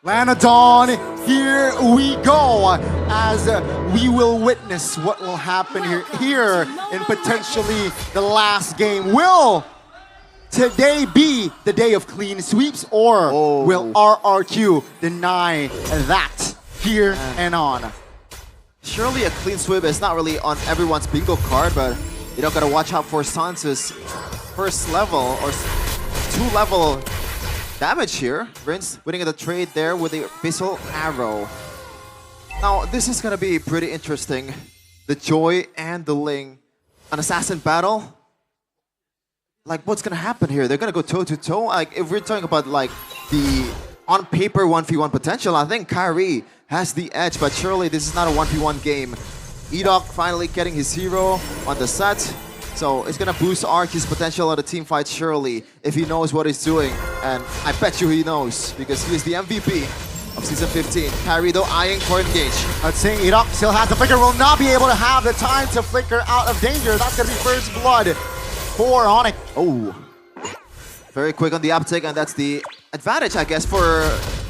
Lanadon, here we go, as we will witness what will happen here in potentially the last game. Will today be the day of clean sweeps, or will RRQ deny that here and on? Surely a clean sweep is not really on everyone's bingo card, but you don't gotta watch out for Sansa's first level or 2-level damage here. Rince winning the trade there with the Abyssal Arrow. Now, this is gonna be pretty interesting. The Joy and the Ling. An assassin battle? Like, what's gonna happen here? They're gonna go toe-to-toe? Like, if we're talking about, like, the on-paper 1v1 potential, I think Kyrie has the edge, but surely this is not a 1v1 game. Edok finally getting his hero on the set. So it's gonna boost RRQ's potential on the team fight, surely, if he knows what he's doing. And I bet you he knows, because he is the MVP of Season 15. Kyrie, though, eyeing for engage. Let's see, Edok still has the flicker, will not be able to have the time to flicker out of danger. That's gonna be first blood for ONIC. Oh, very quick on the uptick, and that's the advantage, I guess, for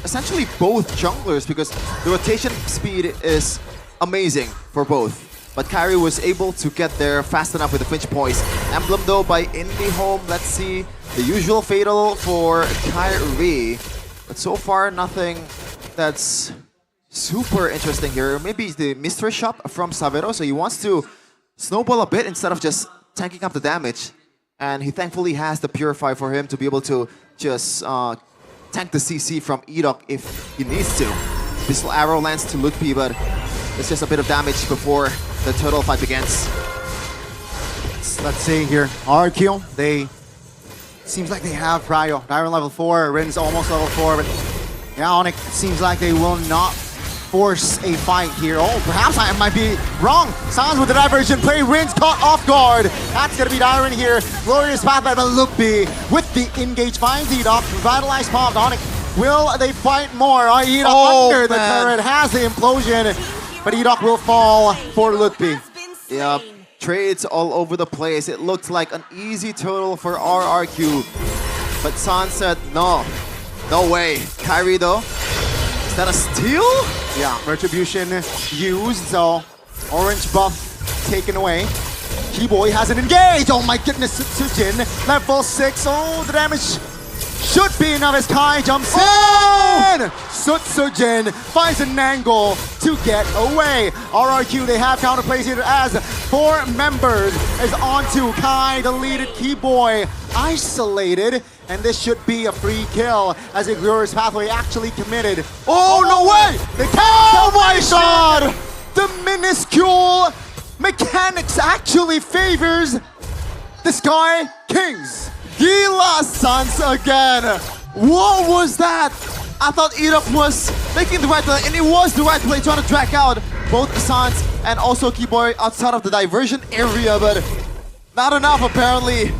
essentially both junglers, because the rotation speed is amazing for both. But Kyrie was able to get there fast enough with the Finch Poise. Emblem, though, by Indie Home. Let's see the usual fatal for Kyrie. But so far, nothing that's super interesting here. Maybe the mystery shop from Savero, so he wants to snowball a bit instead of just tanking up the damage. And he thankfully has the Purify for him to be able to just tank the CC from Edok if he needs to. Abyssal Arrow lands to Lutpi, but it's just a bit of damage before the turtle fight begins. Let's see here, RRQ, seems like they have Pryo. Dyron level 4, Rin's almost level 4, but yeah, ONIC, it seems like they will not force a fight here. Oh, perhaps I might be wrong. Sans with the diversion play, Rin's caught off guard. That's gonna be Dyron here. Glorious path by Luppi with the engage finds Edok. Revitalized pop, ONIC. Will they fight more? Edok under the turret has the implosion, but Edok will fall for Lutpi. Yep, trades all over the place. It looked like an easy total for RRQ, but San said no, no way. Kyrie, though, is that a steal? Yeah, retribution used, so orange buff taken away. Keyboy has an engage. Oh my goodness, Tsujin, level 6. Oh, the damage should be enough as Kai jumps in! Tsujin finds an angle to get away. RRQ, they have counterplays here as 4 members is onto Kai, deleted Keyboy, isolated, and this should be a free kill as a glorious pathway actually committed. Oh, no way! The cowboy shot! The minuscule mechanics actually favors the Sky Kings. Gila Sans again! What was that? I thought Edok was making the right play, and it was the right play, trying to drag out both Sans and also Keyboy outside of the diversion area, but not enough apparently.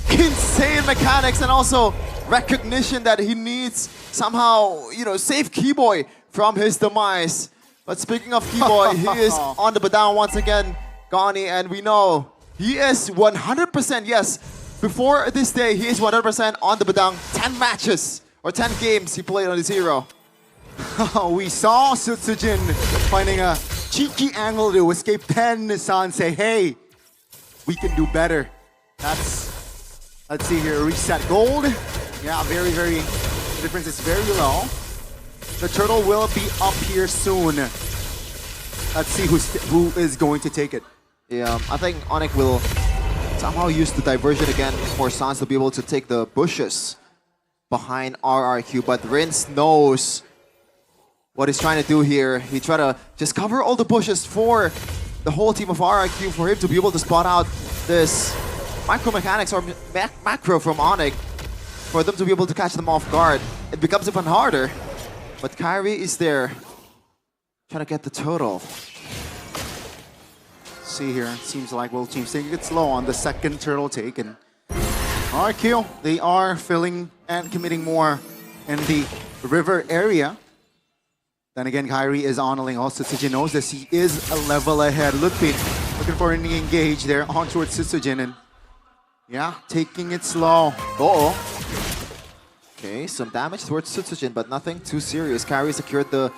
Insane mechanics and also recognition that he needs somehow, you know, save Keyboy from his demise. But speaking of Keyboy, he is on the Badang once again, Gani, and we know he is 100%, yes, before this day, he is 100% on the Badang. 10 matches or 10 games he played on his hero. We saw Tsujin finding a cheeky angle to escape Pen. San say, hey, we can do better. Let's see here, reset gold. Yeah, very, the difference is very low. The turtle will be up here soon. Let's see who is going to take it. Yeah, I think ONIC will somehow use the diversion again for Sans to be able to take the bushes behind RRQ, but Rince knows what he's trying to do here. He tried to just cover all the bushes for the whole team of RRQ for him to be able to spot out this micro mechanics or macro from ONIC for them to be able to catch them off guard. It becomes even harder, but Kyrie is there trying to get the total. See here, seems like World Team's taking it slow on the second turtle take, and RRQ, they are filling and committing more in the river area. Then again, Kyrie is honoring also. Tsujin knows this, he is a level ahead. Lutpi looking for an engage there on towards Tsujin, and yeah, taking it slow. Okay, some damage towards Sutsujin, but nothing too serious. Kyrie secured the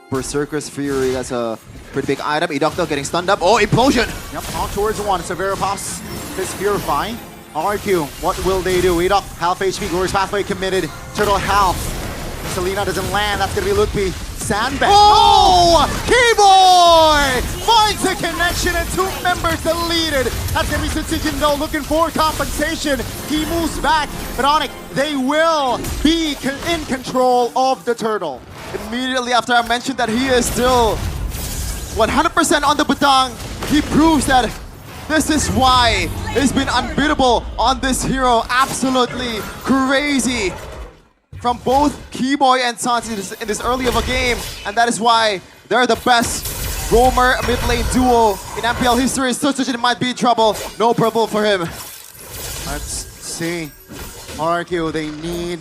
Berserker's Fury. That's a pretty big item. Edocto getting stunned up. Oh, implosion! Yep, on towards one. It's a Veritas. This Purify. RRQ, what will they do? Edoc, half HP, Glorious Pathway committed. Turtle half. Selena doesn't land. That's gonna be Ludwig. Sandbag. Oh! Keyboy finds the connection and 2 members deleted. That's gonna be Sutsujin though, looking for compensation. He moves back, but ONIC, they will be in control of the turtle. Immediately after I mentioned that he is still 100% on the Batang, he proves that this is why he's been unbeatable on this hero. Absolutely crazy from both Keyboy and Sans in this early of a game, and that is why they're the best roamer mid lane duo in MPL history. Sutsujin might be in trouble. No problem for him. Let's see. RRQ, they need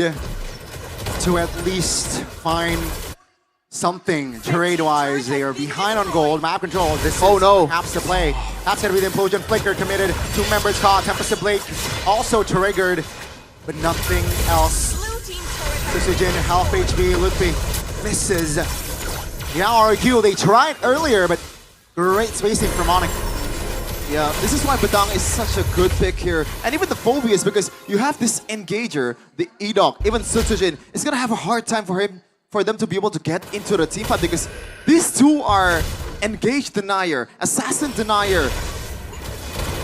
to at least find something trade-wise. They are behind on gold. Map control. This is perhaps the play. That's gonna be the implosion. Flicker committed. 2 members caught. Tempest Blake also triggered, but nothing else. Sutsujin, half HP. Ludwig misses. Yeah, RRQ, they tried earlier, but great spacing from ONIC. Yeah, this is why Batang is such a good pick here. And even the Phobias, because you have this engager, the Edoc, even Sutsujin, is gonna have a hard time for them to be able to get into the team fight, because these two are engage denier, assassin denier.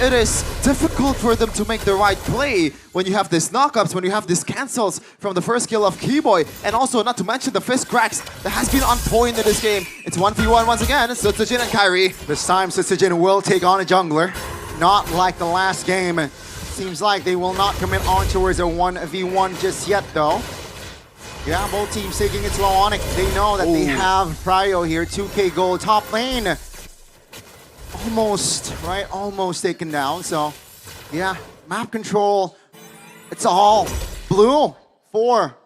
It is difficult for them to make the right play when you have these knockups, when you have these cancels from the first kill of Keyboy, and also not to mention the fist cracks that has been on point in this game. It's 1v1 once again, Sutsujin and Kyrie. This time Sutsujin will take on a jungler, not like the last game. Seems like they will not commit on towards a 1v1 just yet though. Yeah, both teams taking it slow on it. They know that they have Prio here, 2k gold top lane. Almost, right? Almost taken down. So, yeah, map control. It's all blue for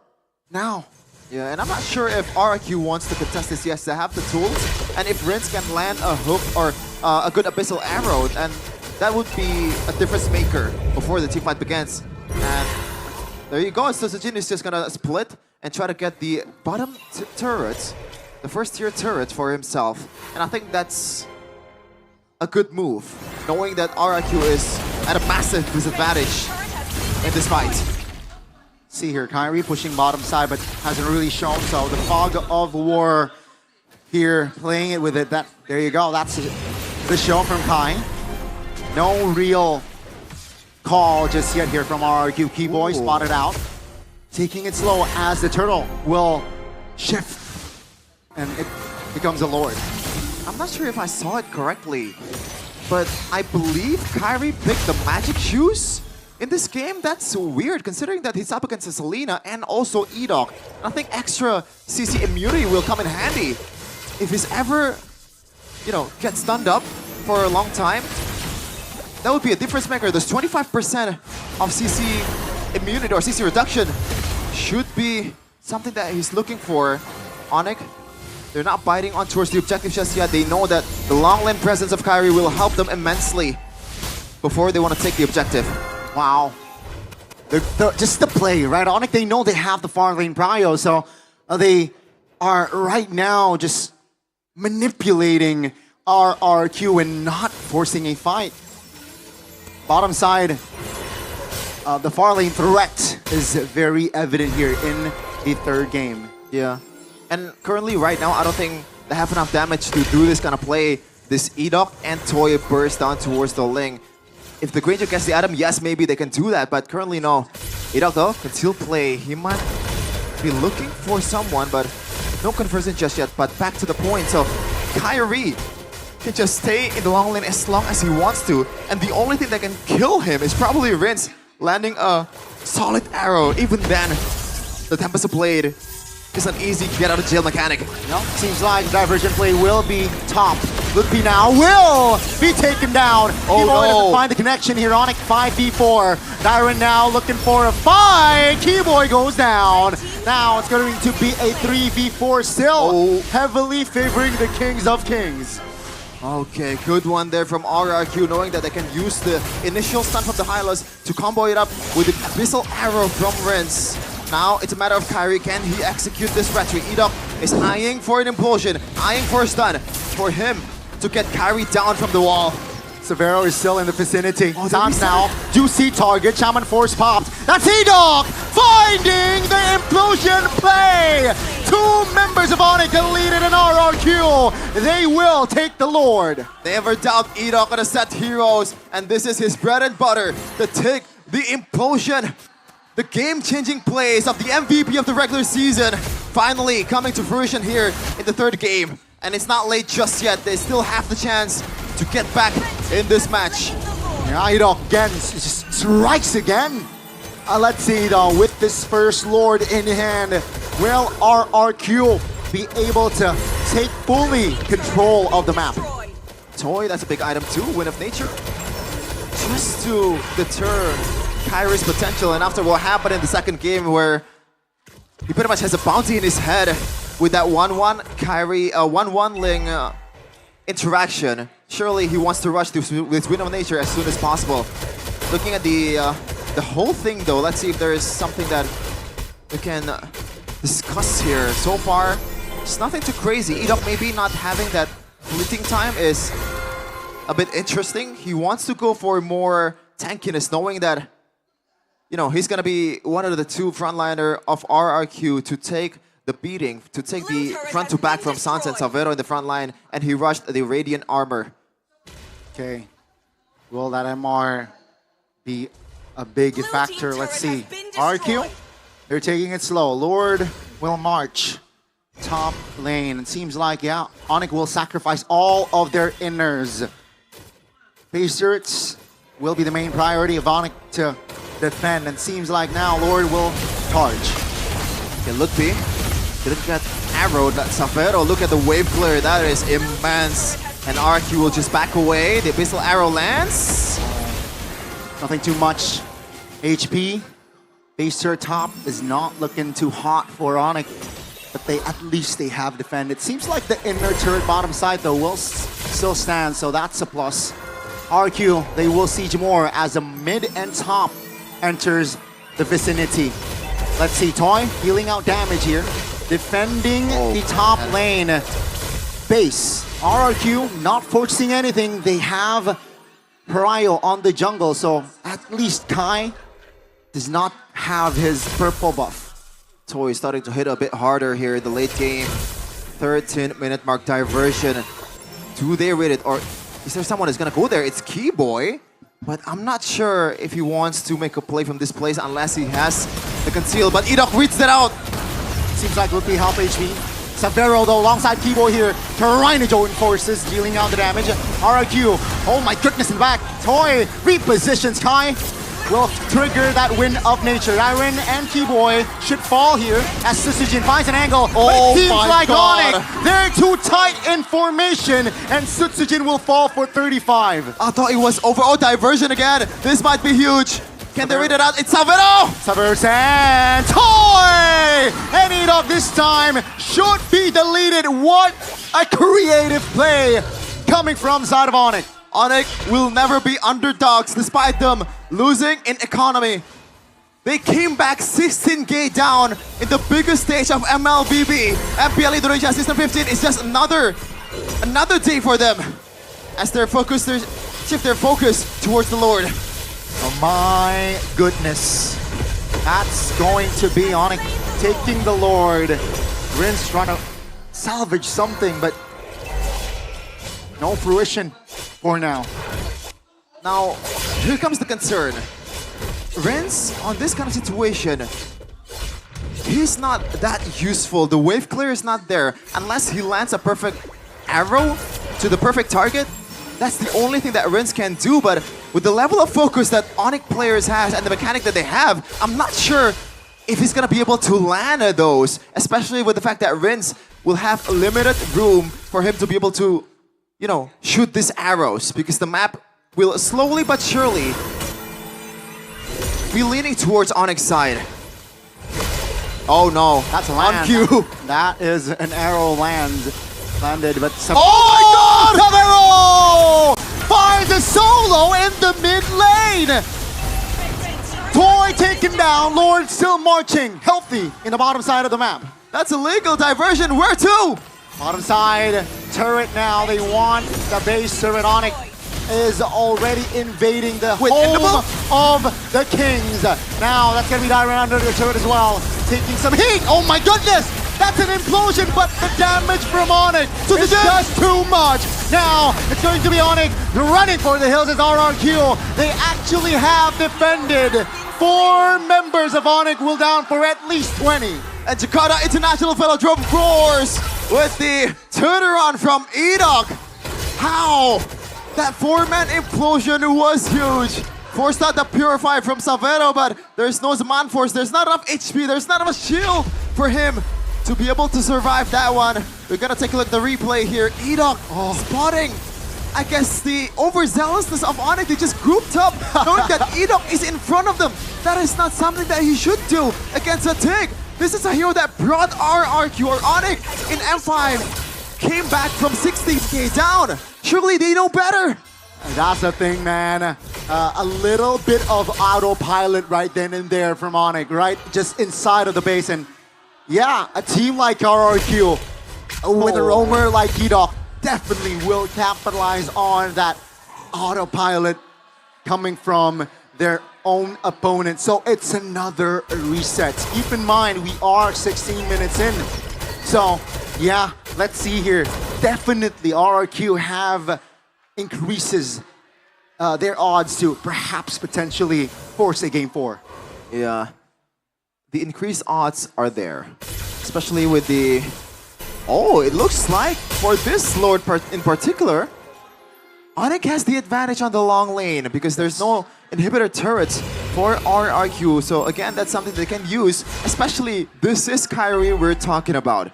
now. Yeah, and I'm not sure if RRQ wants to contest this. Yes, they have the tools. And if Rince can land a hook or a good abyssal arrow, and that would be a difference maker before the team fight begins. And there you go. Sutsujin is just gonna split and try to get the bottom turrets, the first tier turret for himself. And I think that's a good move, knowing that RRQ is at a massive disadvantage in this fight. See here, Kyrie pushing bottom side, but hasn't really shown. So the fog of war here, playing it with it. There you go. That's the show from Kai. No real call just yet here from RRQ. Keyboy spotted out, taking it slow as the turtle will shift, and it becomes a lord. I'm not sure if I saw it correctly, but I believe Kyrie picked the magic shoes in this game. That's weird, considering that he's up against a Selena and also Edoc. I think extra CC immunity will come in handy if he's ever, gets stunned up for a long time. That would be a difference maker. There's 25% of CC immunity or CC reduction should be something that he's looking for. ONIC, they're not biting on towards the objective just yet. They know that the long lane presence of Kyrie will help them immensely before they want to take the objective. Wow. Just the play, right? ONIC, they know they have the far lane prio, so they are right now just manipulating RRQ and not forcing a fight. Bottom side, the far lane threat is very evident here in the third game. Yeah. And currently, right now, I don't think they have enough damage to do this kind of play. This Edoc and Toy burst down towards the Ling. If the Granger gets the item, yes, maybe they can do that, but currently, no. Edoc, though, can still play. He might be looking for someone, but no conversion just yet. But back to the point, so Kyrie can just stay in the long lane as long as he wants to, and the only thing that can kill him is probably Rince landing a solid arrow. Even then, the Tempest Blade is an easy get-out-of-jail mechanic. Seems like diversion play will be top. Ludwig now will be taken down. Oh, Keyboy no. doesn't find the connection here. ONIC 5v4. Dyron now looking for a fight. Keyboy goes down. Now it's going to be a 3v4 still, heavily favoring the Kings of Kings. Okay, good one there from RRQ, knowing that they can use the initial stun from the Hylos to combo it up with the Abyssal Arrow from Rince. Now it's a matter of Kyrie. Can he execute this retreat? Edok is eyeing for an implosion, eyeing for a stun, for him to get Kyrie down from the wall. Severo is still in the vicinity. Oh, Times there now. Juicy target. Shaman Force popped. That's E-Dog finding the implosion play. 2 members of ONIC deleted an RRQ. They will take the Lord. Never doubt Edok gonna set heroes, and this is his bread and butter to take the implosion. The game-changing plays of the MVP of the regular season finally coming to fruition here in the 3rd game. And it's not late just yet. They still have the chance to get back in this match. Yeah, E-Dog again just strikes again. Let's see though, with this first Lord in hand, will RRQ be able to take fully control of the map? Toy, that's a big item too, Wind of Nature. Just to deter Kyrie's potential, and after what happened in the 2nd game where he pretty much has a bounty in his head with that 1-1 Kyrie, 1-1 Ling interaction, surely he wants to rush this Wind of Nature as soon as possible. Looking at the whole thing though, let's see if there is something that we can discuss here. So far, it's nothing too crazy. Edok maybe not having that fleeting time is a bit interesting. He wants to go for more tankiness, knowing that, you know, he's gonna be one of the 2 frontliner of RRQ to take the beating, to take the front to back from Sans and Savero in the front line, and he rushed the Radiant Armor. Okay, will that MR be a big factor? Let's see. RQ, they're taking it slow. Lord will march top lane. It seems like, yeah, ONIC will sacrifice all of their inners. Base turrets will be the main priority of ONIC to defend, and seems like now Lord will charge. Okay, look B. Didn't get arrowed. That Savero, look at the wave clear. That is immense. And RQ will just back away. The Abyssal Arrow lands. Nothing too much HP. Base turret top is not looking too hot for ONIC, but at least they have defended. Seems like the inner turret bottom side though will still stand, so that's a plus. RQ, they will siege more as the mid and top enters the vicinity. Let's see, Toy dealing out damage here, defending the top lane. Base, RRQ not forcing anything. They have Pariah on the jungle, so at least Kai does not have his purple buff. Toy starting to hit a bit harder here in the late game. 13-minute mark diversion. Do they read it, or is there someone who's gonna go there? It's Keyboy, but I'm not sure if he wants to make a play from this place unless he has the conceal. But Edok reads that out. Seems like would be half HP. Savero though alongside Keyboy here. Tyrannojo enforces, dealing out the damage. RRQ, oh my goodness, in the back. Toy repositions Kai. Will trigger that Wind of Nature. Iron and Keyboy should fall here as Sutsujin finds an angle. But it seems like ONIC, they're too tight in formation, and Sutsujin will fall for 35. I thought it was over. Oh, diversion again. This might be huge. Can they read it out? It's Savero! Savero and Toy! And Edok this time should be deleted. What a creative play coming from side of ONIC. ONIC will never be underdogs despite them losing in economy. They came back 16k down in the biggest stage of MLBB. MPL Indonesia Season 15 is just another day for them as they shift their focus towards the Lord. Oh my goodness. That's going to be ONIC taking the Lord. Rin's trying to salvage something, but no fruition for now. Now, here comes the concern. Ren's, on this kind of situation, he's not that useful. The wave clear is not there. Unless he lands a perfect arrow to the perfect target, that's the only thing that Ren's can do. But with the level of focus that ONIC players has and the mechanic that they have, I'm not sure if he's gonna be able to land those, especially with the fact that Ren's will have limited room for him to be able to, you know, shoot these arrows, because the map will slowly but surely be leaning towards ONIC's side. Oh no, that's a land. On cue. That is an arrow landed, but oh my God! Savero finds a solo in the mid lane. Toy taken down. Lord still marching, healthy in the bottom side of the map. That's a legal diversion. Where to? Bottom side, turret now. They want the base turret. ONIC is already invading the home of the Kings. Now that's gonna be diving under the turret as well. Taking some heat. Oh my goodness! That's an implosion, but the damage from ONIC is just too much. Now it's going to be ONIC running for the hills as RRQ. They actually have defended. 4 members of ONIC will down for at least 20. And Jakarta International Velodrome roars with the turnaround from EDOC. How? That 4-man implosion was huge. Forced out the Purify from Savero, but there's no Man Force. There's not enough HP. There's not enough shield for him to be able to survive that one. We're gonna take a look at the replay here. EDOC spotting, I guess, the overzealousness of ONIC. They just grouped up, knowing that EDOC is in front of them. That is not something that he should do against a TIG. This is a hero that brought RRQ or ONIC in M5. Came back from 16k down. Surely they know better. That's the thing, man. A little bit of autopilot right then and there from ONIC, right? Just inside of the base. And yeah, a team like RRQ with a roamer like EDOC definitely will capitalize on that autopilot coming from their own opponent. So it's another reset. Keep in mind, we are 16 minutes in. So yeah, let's see here. Definitely RRQ have increases their odds to perhaps potentially force a game 4. Yeah, the increased odds are there, especially with the... Oh, it looks like for this Lord in particular, ONIC has the advantage on the long lane because there's no inhibitor turrets for RRQ. So again, that's something they can use, especially this is Kyrie we're talking about.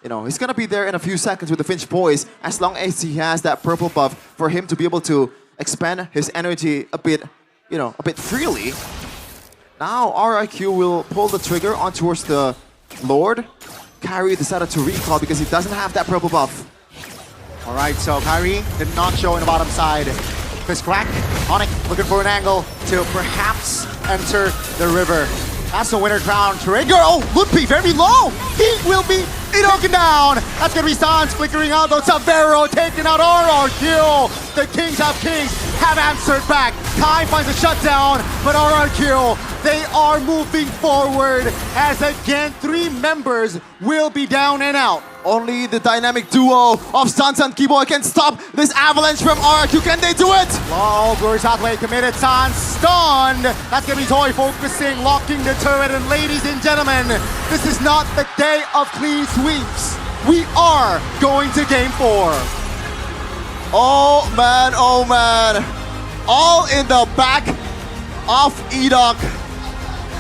You know, he's gonna be there in a few seconds with the Finch Boys as long as he has that purple buff for him to be able to expand his energy a bit, you know, a bit freely. Now RRQ will pull the trigger on towards the Lord. Kyrie decided to recall because he doesn't have that purple buff. All right, so Kyrie did not show in the bottom side. Fist crack. ONIC looking for an angle to perhaps enter the river. That's the winner crown trigger. Oh, Ludwig very low. He will be taken down. That's gonna be Sans flickering out though. Savero taking out RRQ. The Kings have answered back. Kai finds a shutdown, but RRQ, they are moving forward as again 3 members will be down and out. Only the dynamic duo of Sans and Kiboy can stop this avalanche from RRQ. Can they do it? Low Glorious Outplay committed. Sans stunned. That's gonna be Toy focusing, locking the turret. And ladies and gentlemen, this is not the day of clean sweeps. We are going to game 4. Oh man, oh man. All in the back of EDOC.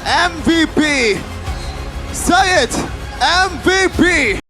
MVP. Say it, MVP.